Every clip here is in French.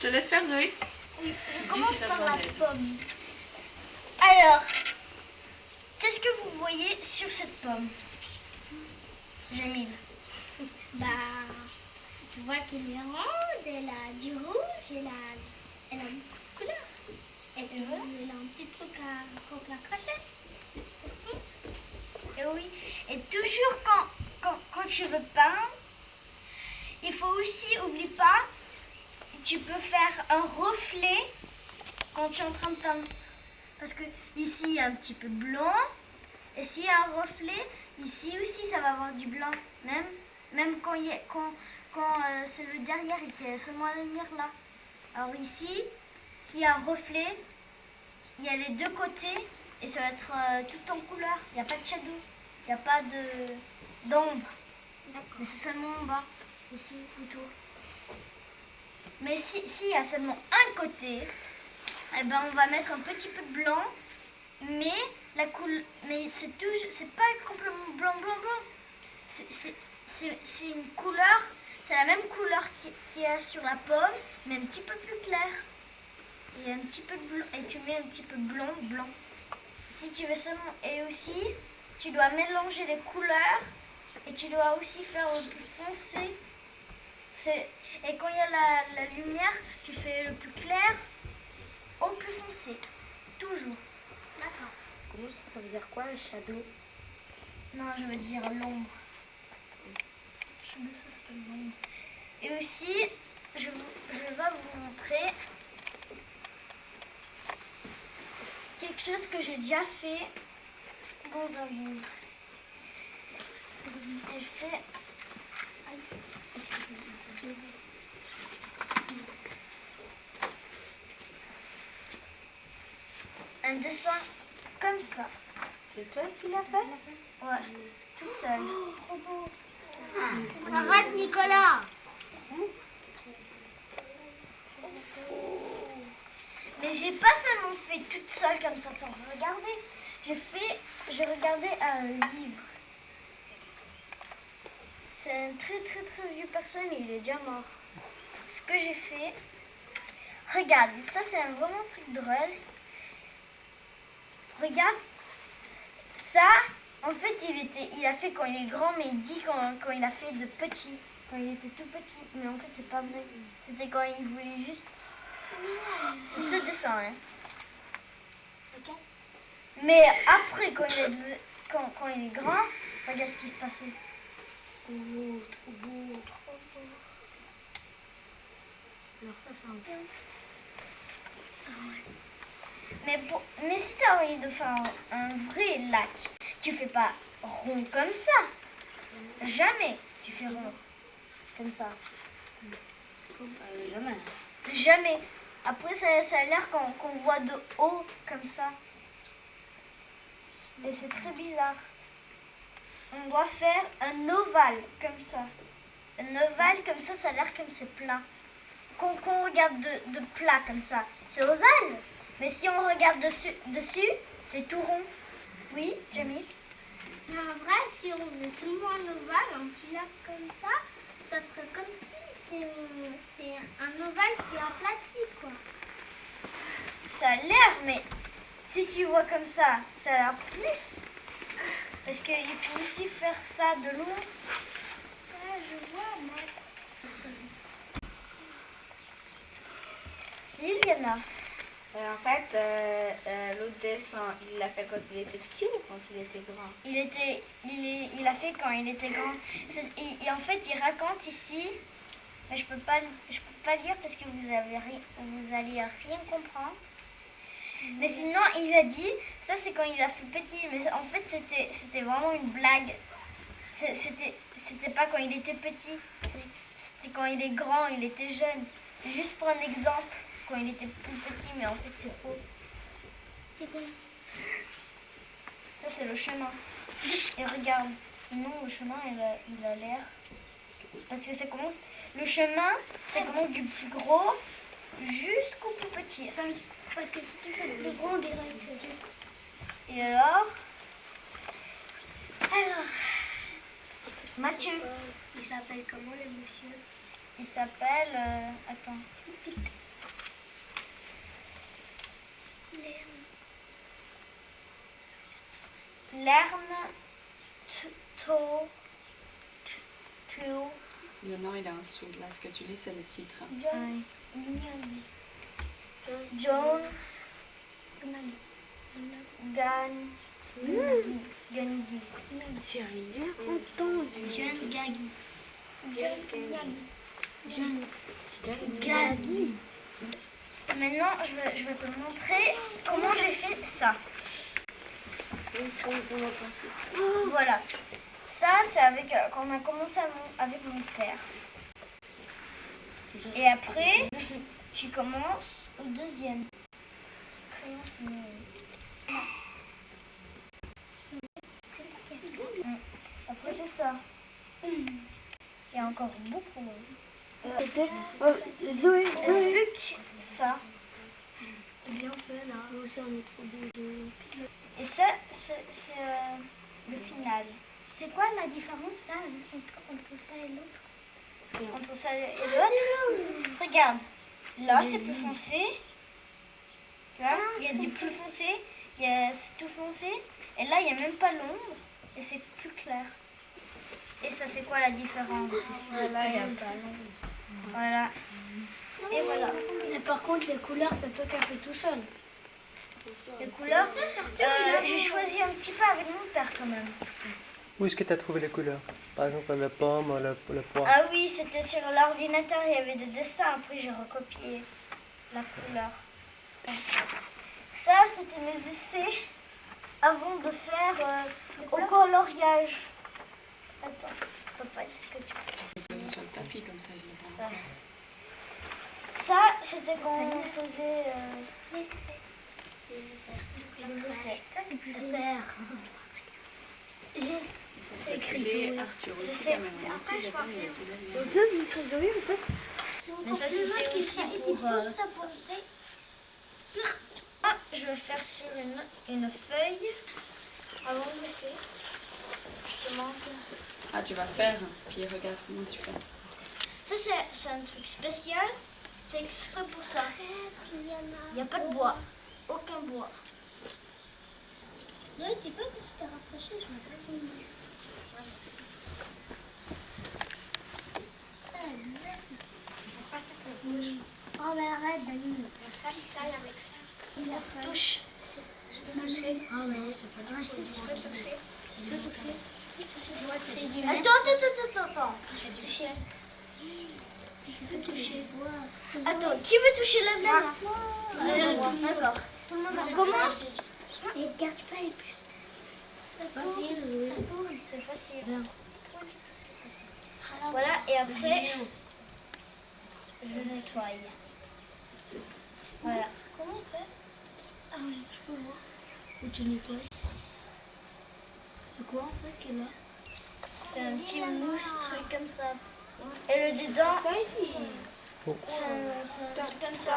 te laisse faire, Zoé. Je commence par la pomme. Alors, qu'est-ce que vous voyez sur cette pomme, Jamil? Bah, je vois qu'elle est ronde, elle a du rouge, elle a beaucoup de couleurs. Et puis, elle a un petit truc contre la crochet. Et oui, et toujours quand tu veux peindre, il faut aussi, oublie pas, tu peux faire un reflet quand tu es en train de peindre. Parce que ici, il y a un petit peu blanc. Et s'il y a un reflet, ici aussi, ça va avoir du blanc. Même quand c'est le derrière et qu'il y a seulement la lumière là. Alors ici, s'il y a un reflet, il y a les deux côtés et ça va être tout en couleur. Il n'y a pas de shadow, il n'y a pas d'ombre. Mais c'est seulement en bas, ici, autour. Mais s'il y a seulement un côté, eh ben on va mettre un petit peu de blanc, mais c'est pas complètement blanc. C'est une couleur, c'est la même couleur qu'il y a sur la pomme, mais un petit peu plus claire. Et un petit peu de blanc, et tu mets un petit peu blanc. Si tu veux seulement, et aussi, tu dois mélanger les couleurs, et tu dois aussi faire le plus foncé. Et quand il y a la lumière, tu fais le plus clair au plus foncé. Toujours. D'accord. Comment ça veut dire quoi, le shadow? Non, je veux dire l'ombre. Shadow, ça s'appelle l'ombre. Et aussi, je vais vous montrer quelque chose que j'ai déjà fait dans un livre. J'ai fait... un dessin comme ça. C'est toi qui l'as fait? Ouais, toute seule. Trop beau. Arrête, Nicolas. Mais j'ai pas seulement fait toute seule comme ça sans regarder. J'ai regardé un livre. C'est un très vieux personne, il est déjà mort. Ce que j'ai fait, regarde, ça c'est un vraiment truc drôle. Regarde, ça, en fait, il a fait quand il est grand, mais il dit quand il a fait de petit, quand il était tout petit. Mais en fait, c'est pas vrai. C'était quand il voulait juste. C'est ce dessin, hein. Ok. Mais après, quand il est grand, regarde ce qui se passait. Oh, trop beau. Alors ça, c'est un peu... Mais si tu as envie de faire un vrai lac, tu fais pas rond comme ça. Jamais tu fais rond comme ça. Jamais. Jamais. Après, ça a l'air qu'on voit de haut comme ça. Et c'est très bizarre. On doit faire un ovale comme ça. Un ovale comme ça, ça a l'air comme c'est plat. Qu'on regarde de plat comme ça, c'est ovale. Mais si on regarde dessus, c'est tout rond. Oui, Jamil? Mais en vrai, si on faisait seulement un ovale, un petit lac comme ça ferait comme si c'est un ovale qui est aplati, quoi. Ça a l'air, mais si tu vois comme ça a l'air plus. Parce qu'il faut aussi faire ça de loin. Ouais, je vois, mais... Liliana. En fait, l'autre dessin, il l'a fait quand il était petit ou quand il était grand? Il a fait quand il était grand. Et en fait, il raconte ici, mais je peux pas lire parce que vous allez rien comprendre. Mais sinon, il a dit, ça c'est quand il a fait petit, mais en fait c'était vraiment une blague. C'était pas quand il était petit, c'était quand il est grand, il était jeune. Juste pour un exemple, quand il était plus petit, mais en fait c'est faux. C'est quoi? Ça c'est le chemin. Et regarde, non, le chemin il a l'air... Parce que le chemin, ça commence du plus gros jusqu'au plus petit. Parce que si tu fais le plus grand, on dirait que c'est juste... Et alors, Mathieu, Il s'appelle comment, le monsieur? il s'appelle... attends. Lerne, to, Le nom il est en dessous. Là, ce que tu lis, c'est le titre. John, Gangi. J'ai rien entendu. John Gaggy. Gaggy. Maintenant, je vais te montrer comment j'ai fait ça. Voilà. Ça, c'est avec quand on a commencé avec mon père. Et après, tu commences au deuxième. Crayon, c'est mieux. Après, c'est ça. Il y a encore beaucoup. Zoé, Il reste plus que ça. Bien fait là. Aussi, on est trop bon. Et ça, c'est le final. C'est quoi la différence ça, entre ça et l'autre? Entre ça et l'autre, regarde. Là, c'est plus foncé. Tu vois, il y a du plus foncé. C'est tout foncé. Et là, il n'y a même pas l'ombre. Et c'est plus clair. Et ça, c'est quoi la différence? Là, il n'y a pas l'ombre. Voilà. Et voilà. Mais par contre, les couleurs, c'est toi qui as fait tout seul. Les couleurs, j'ai choisi un petit peu avec mon père quand même. Où est-ce que tu as trouvé les couleurs? Par exemple, la pomme, le pois. Ah oui, c'était sur l'ordinateur, il y avait des dessins. Après, j'ai recopié la couleur. Ça, c'était mes essais avant de faire au coloriage. Attends, papa, est-ce que tu peux... Posé sur le tapis comme ça, je l'ai pas. Ça, c'était quand on faisait les essais. Ça, c'est plus C'est écrit Arthur Je aussi sais. quand même. Moi aussi, j'attends, il y a plus de- Ça, c'est écrit Zoé en fait. Mais ça, c'était aussi pour... Ah, je vais faire sur une feuille avant de laisser. Je te montre. Ah, tu vas faire, puis regarde comment tu fais. Ça, c'est un truc spécial. C'est exprès pour ça. Il n'y a pas de bois. Aucun bois. Zoé, tu peux que tu te rafraîchisses, je vais pas filmer. Oh mais arrête Dani, on va faire ça avec ça. Touche. Je peux toucher. Ah mais c'est pas grave, je peux toucher. Je peux toucher. C'est du Attends. Je vais toucher. Je peux toucher. Attends, qui veut toucher la laine? D'accord. On commence. Mais garde pas les puces. Ça tourne. C'est facile. Voilà, et après, je nettoie. Voilà. Comment on fait? Ah oui, je peux voir. Où tu nettoies? C'est quoi en fait qu'elle a? C'est un petit mousse, truc comme ça. Et le dedans, c'est un truc comme ça.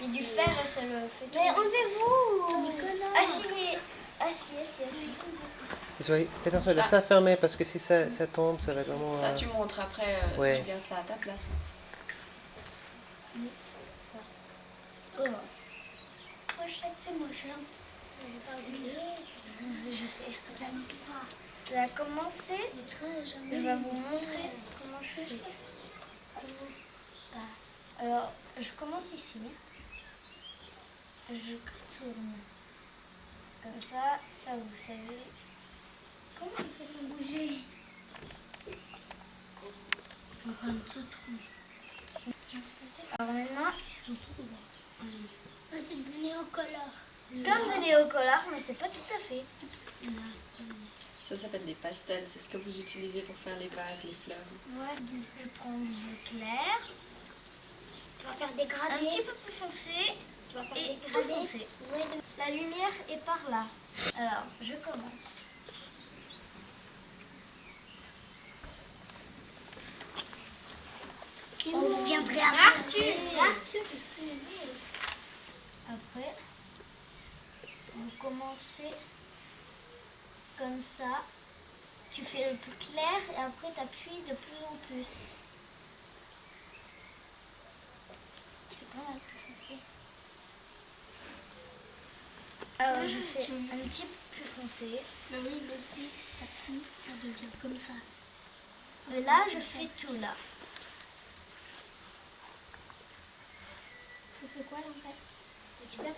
Et du fer, ça le fait tout. Mais enlevez-vous, Nicolas. Assis. Zoé, fais attention, laisse ça fermé parce que si ça tombe, ça va être vraiment. Ça, tu montres après, ouais. tu gardes ça à ta place. Voilà. Moi, je sais que c'est moche. Hein. J'ai pas oublié. Je sais. J'aime pas. Je vais commencer. Je vais vous montrer comment je fais. Alors, je commence ici. Je tourne. Comme ça, vous savez. Comment il fait sans bouger? Enfin, tout rouge. Alors maintenant, Ils sont tous droits. C'est du néocolore. comme de néocolore, mais c'est pas tout à fait. Ça s'appelle des pastels. C'est ce que vous utilisez pour faire les vases, les fleurs. Ouais, donc je prends du bleu clair, Tu vas faire des un gradés. petit peu plus foncé Tu vas faire et des tout gradés. foncé. La lumière est par là. Alors, je commence. On reviendrait après. Arthur, Après, vous commencez comme ça. Tu fais le plus clair et après tu appuies de plus en plus. C'est pas mal plus foncé. je fais un petit peu plus foncé. Mais oui, mais je dis, petit, ça devient comme ça. Et là, je fais tout là. Tu fais quoi là en fait? Tu fais quoi?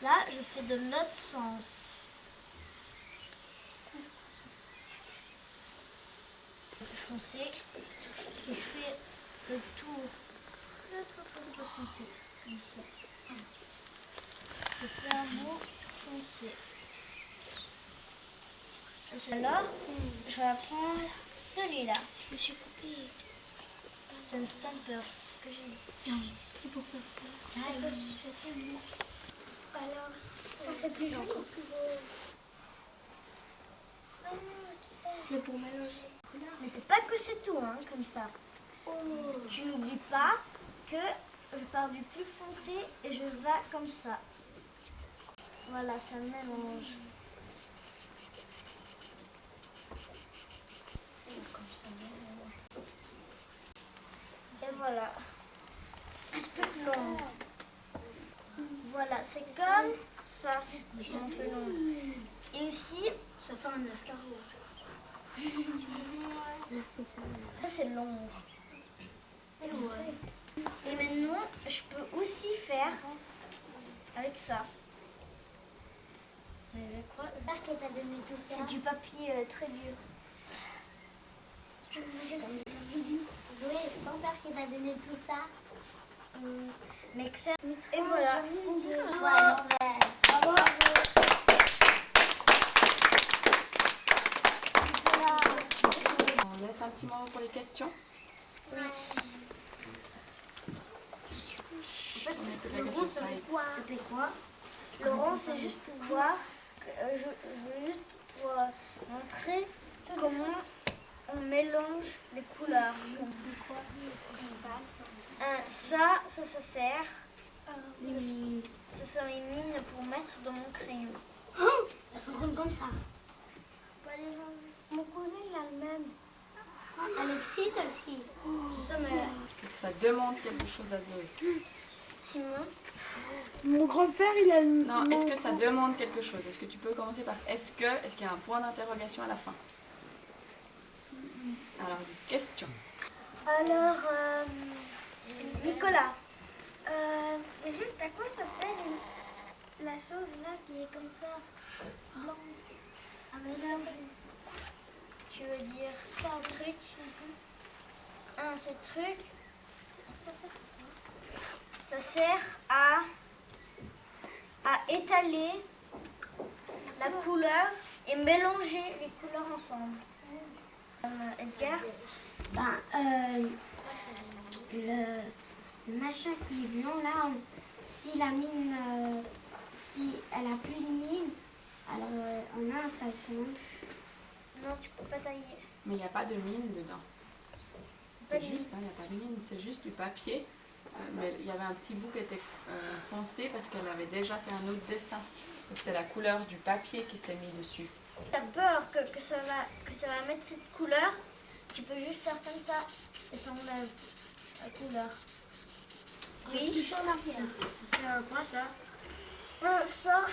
Là, je fais de l'autre sens. Plus foncé. Je fais le tour très foncé. Comme ça. Je fais un bout foncé. Alors, je vais prendre celui-là. Je me suis coupée. C'est un stamper, c'est ce que j'ai. Non, c'est pour faire quoi? Ça, c'est très beau. Alors, ça fait plus joli ou plus beau? C'est pour mélanger. Mais c'est pas que c'est tout, hein, comme ça. Tu n'oublies pas que je pars du plus foncé et je vais comme ça. Voilà, ça mélange. Et voilà. Un peu plus long. Voilà, c'est comme ça. J'en fais long. Et ici, Ça fait un escargot. ça c'est long. Et maintenant, je peux aussi faire avec ça. Mais je crois J'espère que t'as donné tout ça. c'est du papier très dur. Zoé, c'est ton père qui t'a donné tout ça. Mais que ça. Et voilà. Voilà. Bravo. On laisse un petit moment pour les questions. En fait, On écoute la question de Saïd. c'était quoi? Laurent, c'est juste pour voir. Je veux juste pour montrer comment on mélange les couleurs. Ça sert. Ce sont les mines pour mettre dans mon crayon. Elles sont grandes comme ça. Mon cousin, il a le même. Elle est petite aussi. Ça, mais Donc ça demande quelque chose à Zoé. Simon, Mon grand-père, il a le... Non, est-ce que ça demande quelque chose? Est-ce que tu peux commencer par est-ce qu'il y a un point d'interrogation à la fin? Alors, question. alors, Nicolas, mais juste à quoi ça fait la chose là qui est comme ça, blanc, avec tu veux dire ce truc, ce truc, ça sert à étaler la couleur et mélanger les couleurs ensemble. Edgar, Le machin qui est blanc là, si la mine, si elle a plus de mine, alors on a un taille. non, tu peux pas tailler. Mais il n'y a pas de mine dedans. C'est juste, il n'y a pas de mine, c'est juste du papier. Mais il y avait un petit bout qui était foncé parce qu'elle avait déjà fait un autre dessin. Donc c'est la couleur du papier qui s'est mis dessus. T'as peur que ça va mettre cette couleur, tu peux juste faire comme ça et ça enlève la couleur. Oui. Tu changes la couleur. C'est quoi ça?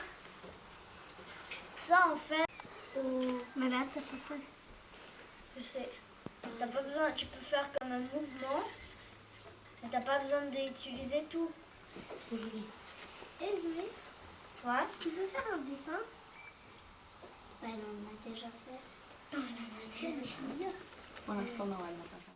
Ça en fait, Mais là, t'as pas ça. je sais. T'as pas besoin, tu peux faire comme un mouvement, mais t'as pas besoin d'utiliser tout. C'est joli. Et Zoé, Ouais. tu veux faire un dessin? Ben, on a déjà fait. Pour l'instant, non, elle n'a pas fait.